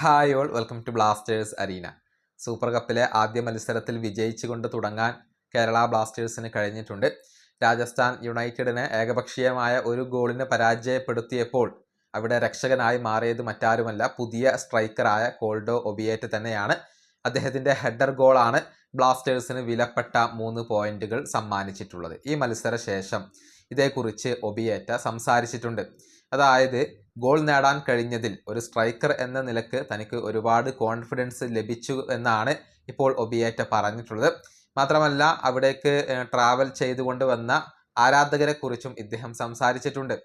Hi all welcome to Blasters Arena. Super കപ്പിലെ ആദ്യ മത്സരത്തിൽ വിജയിച്ചുകൊണ്ട് തുടങ്ങാൻ കേരള ബ്ലാസ്റ്റേഴ്സിന് കഴിഞ്ഞിട്ടുണ്ട്. രാജസ്ഥാൻ യുണൈറ്റഡിനെ ഏകപക്ഷീയമായ ഒരു ഗോളിന് പരാജയപ്പെടുത്തിയപ്പോൾ അവിടെ രക്ഷകനായി മാറിയത് മറ്റാരുമല്ല, പുതിയ സ്ട്രൈക്കറായ കോൾഡോ ഒബിയേറ്റ തന്നെയാണ്. അദ്ദേഹത്തിൻ്റെ ഹെഡർ ഗോളാണ് ബ്ലാസ്റ്റേഴ്സിന് വിലപ്പെട്ട 3 പോയിന്റുകൾ സമ്മാനിച്ചിട്ടുള്ളത്. ഈ മത്സര ശേഷം ഇതേക്കുറിച്ച് ഒബിയേറ്റ സംസാരിച്ചിട്ടുണ്ട്. അതായത് ഗോൾ നേടാൻ കഴിഞ്ഞതിൽ ഒരു സ്ട്രൈക്കർ എന്ന നിലക്ക് തനിക്ക് ഒരുപാട് കോൺഫിഡൻസ് ലഭിച്ചു എന്നാണ് ഇപ്പോൾ ഒബിയേറ്റ പറഞ്ഞിട്ടുള്ളത്. മാത്രമല്ല അവിടേക്ക് ട്രാവൽ ചെയ്തുകൊണ്ട് വന്ന ആരാധകരെ കുറിച്ചും ഇദ്ദേഹം സംസാരിച്ചിട്ടുണ്ട്.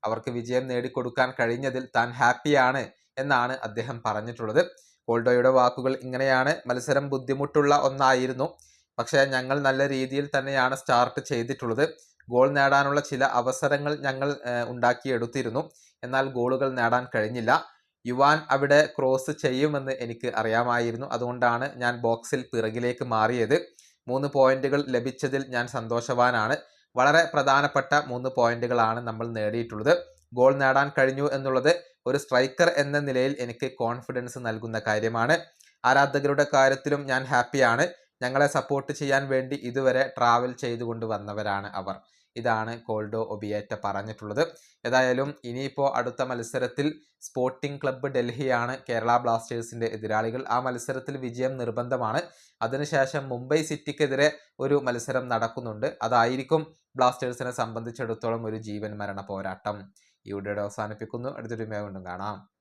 അവർക്ക് വിജയം നേടിക്കൊടുക്കാൻ കഴിഞ്ഞതിൽ താൻ ഹാപ്പിയാണ് എന്നാണ് അദ്ദേഹം പറഞ്ഞിട്ടുള്ളത്. കോൾഡോയുടെ വാക്കുകൾ ഇങ്ങനെയാണ്: മത്സരം ബുദ്ധിമുട്ടുള്ള ഒന്നായിരുന്നു, പക്ഷേ ഞങ്ങൾ നല്ല രീതിയിൽ തന്നെയാണ് സ്റ്റാർട്ട് ചെയ്തിട്ടുള്ളത്. ഗോൾ നേടാനുള്ള ചില അവസരങ്ങൾ ഞങ്ങൾ ഉണ്ടാക്കിയെടുത്തിരുന്നു, എന്നാൽ ഗോളുകൾ നേടാൻ കഴിഞ്ഞില്ല. യുവാൻ അവിടെ ക്രോസ് ചെയ്യുമെന്ന് എനിക്ക് അറിയാമായിരുന്നു, അതുകൊണ്ടാണ് ഞാൻ ബോക്സിൽ പിറകിലേക്ക് മാറിയത്. 3 പോയിന്റുകൾ ലഭിച്ചതിൽ ഞാൻ സന്തോഷവാനാണ്. വളരെ പ്രധാനപ്പെട്ട 3 പോയിന്റുകളാണ് നമ്മൾ നേടിയിട്ടുള്ളത്. ഗോൾ നേടാൻ കഴിഞ്ഞു എന്നുള്ളത് ഒരു സ്ട്രൈക്കർ എന്ന നിലയിൽ എനിക്ക് കോൺഫിഡൻസ് നൽകുന്ന കാര്യമാണ്. ആരാധകരുടെ കാര്യത്തിലും ഞാൻ ഹാപ്പിയാണ്. ഞങ്ങളെ സപ്പോർട്ട് ചെയ്യാൻ വേണ്ടി ഇതുവരെ ട്രാവൽ ചെയ്തുകൊണ്ട് വന്നവരാണ് അവർ. ഇതാണ് കോൾഡോ ഒബിയേറ്റ പറഞ്ഞിട്ടുള്ളത്. ഏതായാലും ഇനിയിപ്പോൾ അടുത്ത മത്സരത്തിൽ സ്പോർട്ടിംഗ് ക്ലബ്ബ് ഡൽഹിയാണ് കേരള ബ്ലാസ്റ്റേഴ്സിൻ്റെ എതിരാളികൾ. ആ മത്സരത്തിൽ വിജയം നിർബന്ധമാണ്. അതിനുശേഷം മുംബൈ സിറ്റിക്കെതിരെ ഒരു മത്സരം നടക്കുന്നുണ്ട്. അതായിരിക്കും ബ്ലാസ്റ്റേഴ്സിനെ സംബന്ധിച്ചിടത്തോളം ഒരു ജീവൻ മരണ പോരാട്ടം. ഈ വീഡിയോ അവസാനിപ്പിക്കുന്നു. അടുത്തൊരു വീഡിയോയിൽ വീണ്ടും കാണാം.